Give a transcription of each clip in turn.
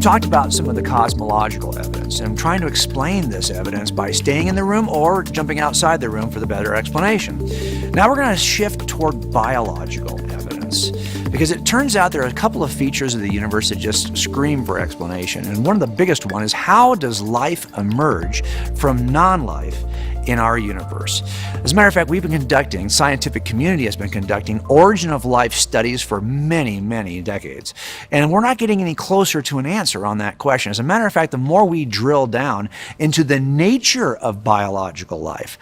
talked about some of the cosmological evidence, and I'm trying to explain this evidence by staying in the room or jumping outside the room for the better explanation. Now we're going to shift toward biological evidence, because it turns out there are a couple of features of the universe that just scream for explanation. And one of the biggest one is, how does life emerge from non-life in our universe? As a matter of fact, we've been conducting, scientific community has been conducting origin of life studies for many, many decades. And we're not getting any closer to an answer on that question. As a matter of fact, the more we drill down into the nature of biological life,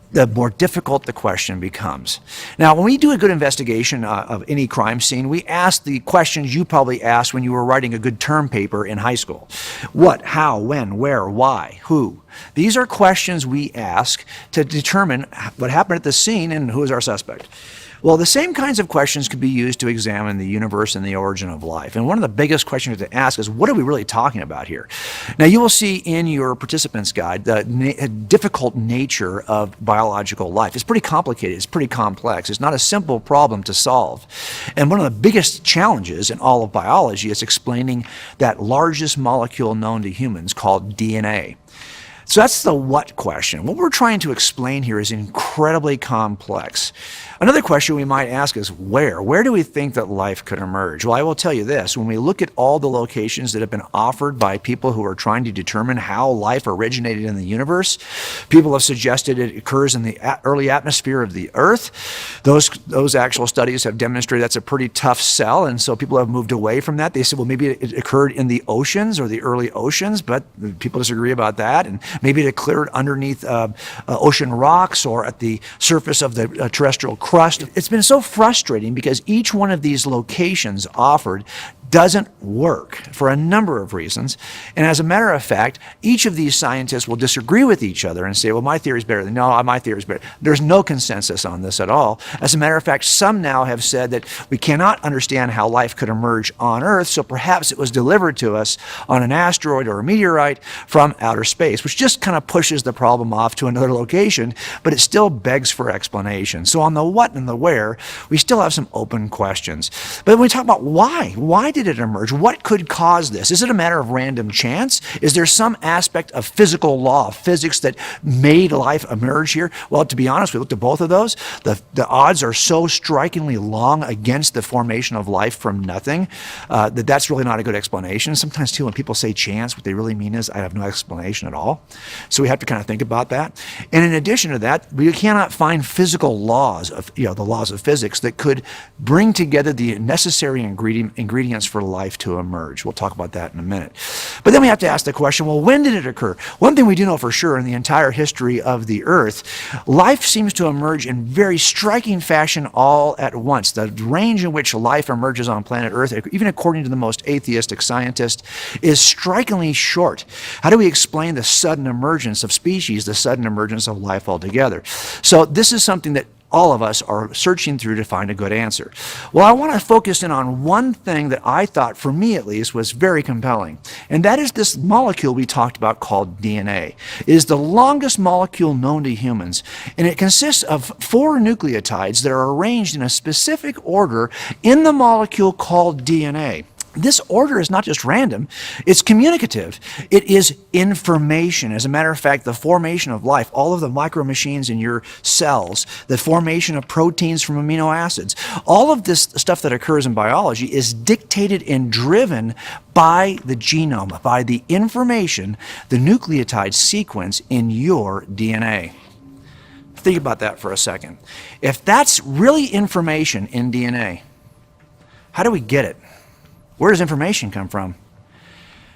the more difficult the question becomes. Now, when we do a good investigation of any crime scene, we ask the questions you probably asked when you were writing a good term paper in high school. What, how, when, where, why, who? These are questions we ask to determine what happened at the scene and who is our suspect. Well, the same kinds of questions could be used to examine the universe and the origin of life. And one of the biggest questions to ask is, what are we really talking about here? Now, you will see in your participants guide the difficult nature of biological life. It's pretty complicated. It's pretty complex. It's not a simple problem to solve. And one of the biggest challenges in all of biology is explaining that largest molecule known to humans called DNA. So that's the what question. What we're trying to explain here is incredibly complex. Another question we might ask is where? Where do we think that life could emerge? Well, I will tell you this. When we look at all the locations that have been offered by people who are trying to determine how life originated in the universe, people have suggested it occurs in the early atmosphere of the Earth. Those actual studies have demonstrated that's a pretty tough sell, and so people have moved away from that. They said, well, maybe it occurred in the oceans or the early oceans, but people disagree about that. And maybe it occurred underneath ocean rocks or at the surface of the terrestrial crust. It's been so frustrating because each one of these locations offered doesn't work for a number of reasons. And as a matter of fact, each of these scientists will disagree with each other and say, well, my theory is better. No, my theory is better. There's no consensus on this at all. As a matter of fact, some now have said that we cannot understand how life could emerge on Earth, so perhaps it was delivered to us on an asteroid or a meteorite from outer space, which just kind of pushes the problem off to another location, but it still begs for explanation. So on the what and the where, we still have some open questions. But when we talk about why did it emerge? What could cause this? Is it a matter of random chance? Is there some aspect of physical law, of physics, that made life emerge here? Well, to be honest, we looked at both of those. The odds are so strikingly long against the formation of life from nothing that's really not a good explanation. Sometimes, too, when people say chance, what they really mean is I have no explanation at all. So we have to kind of think about that. And in addition to that, we cannot find physical laws of, the laws of physics that could bring together the necessary ingredients for life to emerge. We'll talk about that in a minute. But then we have to ask the question, well, when did it occur? One thing we do know for sure in the entire history of the Earth, life seems to emerge in very striking fashion all at once. The range in which life emerges on planet Earth, even according to the most atheistic scientists, is strikingly short. How do we explain the sudden emergence of species, the sudden emergence of life altogether? So this is something that all of us are searching through to find a good answer. Well, I want to focus in on one thing that I thought, for me at least, was very compelling. And that is this molecule we talked about called DNA. It is the longest molecule known to humans. And it consists of 4 nucleotides that are arranged in a specific order in the molecule called DNA. This order is not just random, it's communicative. It is information. As a matter of fact, the formation of life, all of the micro-machines in your cells, the formation of proteins from amino acids, all of this stuff that occurs in biology is dictated and driven by the genome, by the information, the nucleotide sequence in your DNA. Think about that for a second. If that's really information in DNA, how do we get it? Where does information come from?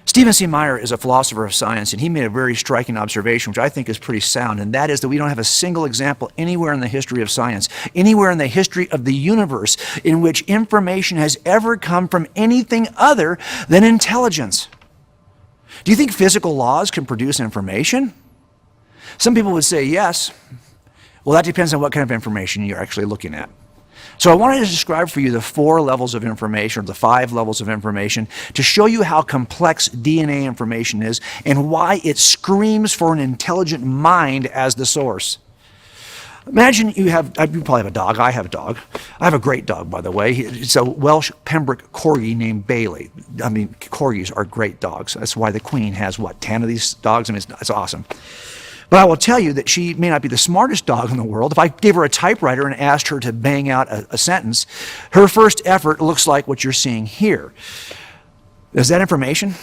Stephen C. Meyer is a philosopher of science, and he made a very striking observation, which I think is pretty sound, and that is that we don't have a single example anywhere in the history of science, anywhere in the history of the universe, in which information has ever come from anything other than intelligence. Do you think physical laws can produce information? Some people would say yes. Well, that depends on what kind of information you're actually looking at. So I wanted to describe for you the 4 levels of information, or the 5 levels of information, to show you how complex DNA information is and why it screams for an intelligent mind as the source. Imagine you probably have a dog. I have a dog. I have a great dog, by the way. It's a Welsh Pembroke Corgi named Bailey. I mean, Corgis are great dogs. That's why the Queen has, 10 of these dogs? I mean, it's awesome. But I will tell you that she may not be the smartest dog in the world. If I gave her a typewriter and asked her to bang out a sentence, her first effort looks like what you're seeing here. Is that information?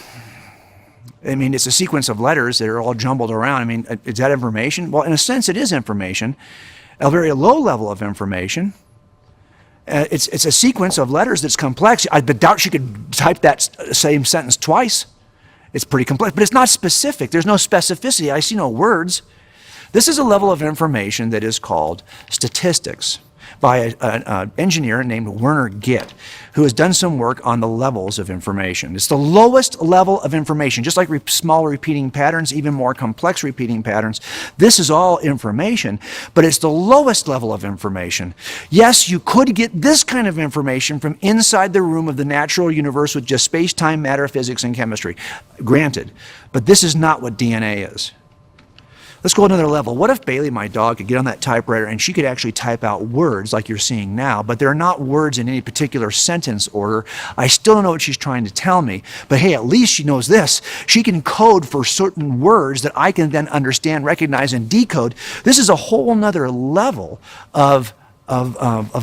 I mean, it's a sequence of letters that are all jumbled around. I mean, is that information? Well, in a sense, it is information, a very low level of information. It's a sequence of letters that's complex. I doubt she could type that same sentence twice. It's pretty complex, but it's not specific. There's no specificity. I see no words. This is a level of information that is called statistics by an engineer named Werner Gitt, who has done some work on the levels of information. It's the lowest level of information, just like small repeating patterns, even more complex repeating patterns. This is all information, but it's the lowest level of information. Yes, you could get this kind of information from inside the room of the natural universe with just space-time, matter, physics, and chemistry. Granted, but this is not what DNA is. Let's go another level. What if Bailey, my dog, could get on that typewriter and she could actually type out words like you're seeing now, but they're not words in any particular sentence order. I still don't know what she's trying to tell me, but hey, at least she knows this. She can code for certain words that I can then understand, recognize, and decode. This is a whole nother level of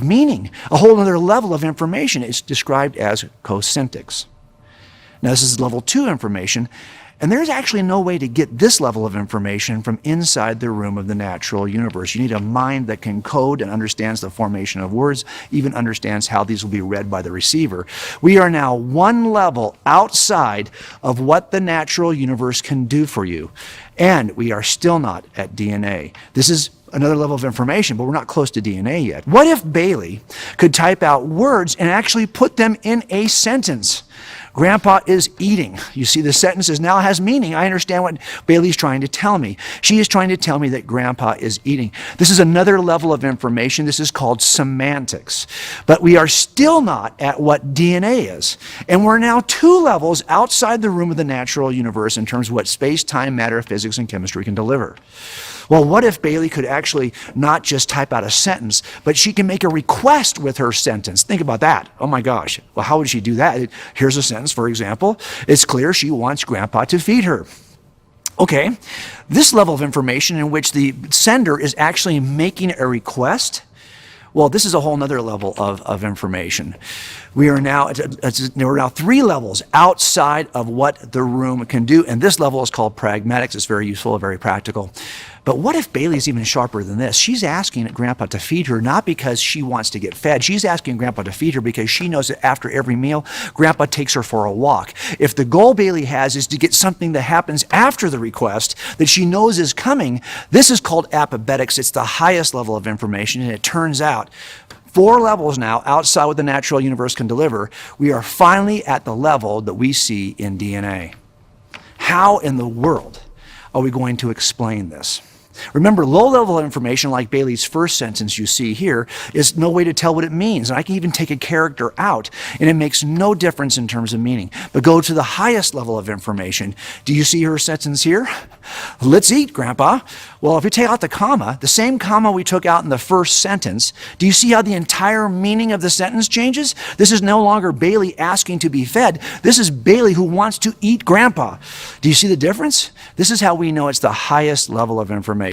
meaning, a whole other level of information. It's described as cosyntax. Now, this is level 2 information. And there's actually no way to get this level of information from inside the room of the natural universe. You need a mind that can code and understands the formation of words, even understands how these will be read by the receiver. We are now one level outside of what the natural universe can do for you. And we are still not at DNA. This is another level of information, but we're not close to DNA yet. What if Bailey could type out words and actually put them in a sentence? Grandpa is eating. You see, the sentence now has meaning. I understand what Bailey's trying to tell me. She is trying to tell me that Grandpa is eating. This is another level of information. This is called semantics. But we are still not at what DNA is. And we're now 2 levels outside the room of the natural universe in terms of what space, time, matter, physics, and chemistry can deliver. Well, what if Bailey could actually not just type out a sentence, but she can make a request with her sentence? Think about that. Oh my gosh. Well, how would she do that? Here's a sentence, for example. It's clear she wants Grandpa to feed her. Okay, this level of information in which the sender is actually making a request, well, this is a whole other level of information. We are now, we're now 3 levels outside of what the room can do, and this level is called pragmatics. It's very useful, very practical. But what if Bailey's even sharper than this? She's asking Grandpa to feed her, not because she wants to get fed. She's asking Grandpa to feed her because she knows that after every meal, Grandpa takes her for a walk. If the goal Bailey has is to get something that happens after the request that she knows is coming, this is called apobetics. It's the highest level of information, and it turns out 4 levels now outside what the natural universe can deliver, we are finally at the level that we see in DNA. How in the world are we going to explain this? Remember, low-level information like Bailey's first sentence you see here is no way to tell what it means. And I can even take a character out, and it makes no difference in terms of meaning. But go to the highest level of information. Do you see her sentence here? Let's eat, Grandpa. Well, if you take out the comma, the same comma we took out in the first sentence, do you see how the entire meaning of the sentence changes? This is no longer Bailey asking to be fed. This is Bailey who wants to eat Grandpa. Do you see the difference? This is how we know it's the highest level of information.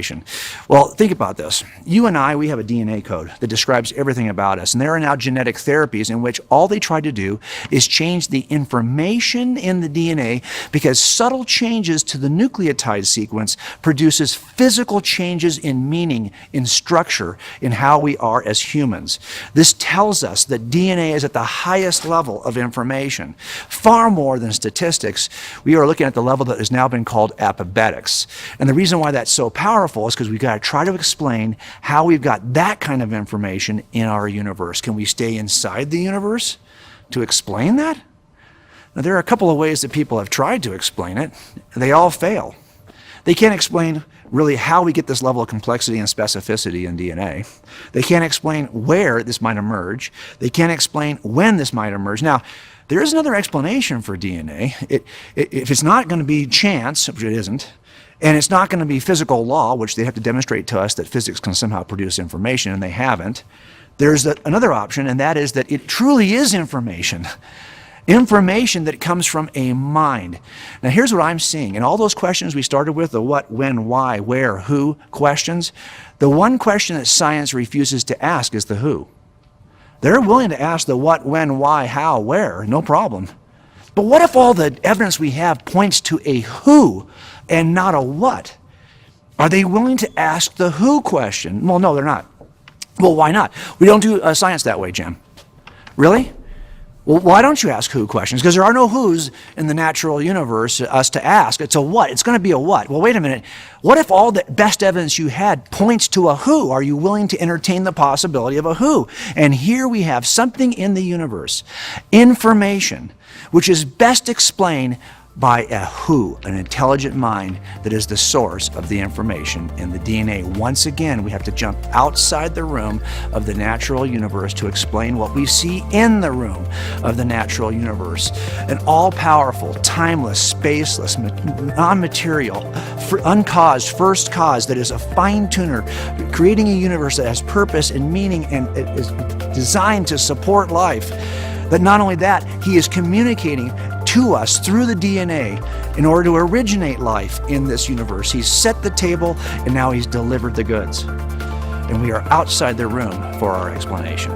Well, think about this. You and I, we have a DNA code that describes everything about us. And there are now genetic therapies in which all they try to do is change the information in the DNA because subtle changes to the nucleotide sequence produces physical changes in meaning, in structure, in how we are as humans. This tells us that DNA is at the highest level of information, far more than statistics. We are looking at the level that has now been called apobetics. And the reason why that's so powerful is because we've got to try to explain how we've got that kind of information in our universe. Can we stay inside the universe to explain that? Now, there are a couple of ways that people have tried to explain it. They all fail. They can't explain really how we get this level of complexity and specificity in DNA. They can't explain where this might emerge. They can't explain when this might emerge. Now, there is another explanation for DNA. If it's not going to be chance, which it isn't, And it's not going to be physical law, which they have to demonstrate to us that physics can somehow produce information, and they haven't. There's another option, and that is that it truly is information. Information that comes from a mind. Now here's what I'm seeing. In all those questions we started with, the what, when, why, where, who questions, the one question that science refuses to ask is the who. They're willing to ask the what, when, why, how, where, no problem. But what if all the evidence we have points to a who and not a what? Are they willing to ask the who question? Well, no, they're not. Well, why not? We don't do science that way, Jim. Really? Well, why don't you ask who questions? Because there are no who's in the natural universe us to ask. It's a what. It's going to be a what. Well, wait a minute. What if all the best evidence you had points to a who? Are you willing to entertain the possibility of a who? And here we have something in the universe, information, which is best explained by a who, an intelligent mind that is the source of the information in the DNA. Once again, we have to jump outside the room of the natural universe to explain what we see in the room of the natural universe. An all-powerful, timeless, spaceless, non-material, uncaused first cause that is a fine-tuner, creating a universe that has purpose and meaning and is designed to support life. But not only that, he is communicating to us through the DNA in order to originate life in this universe. He's set the table and now he's delivered the goods. And we are outside the room for our explanation.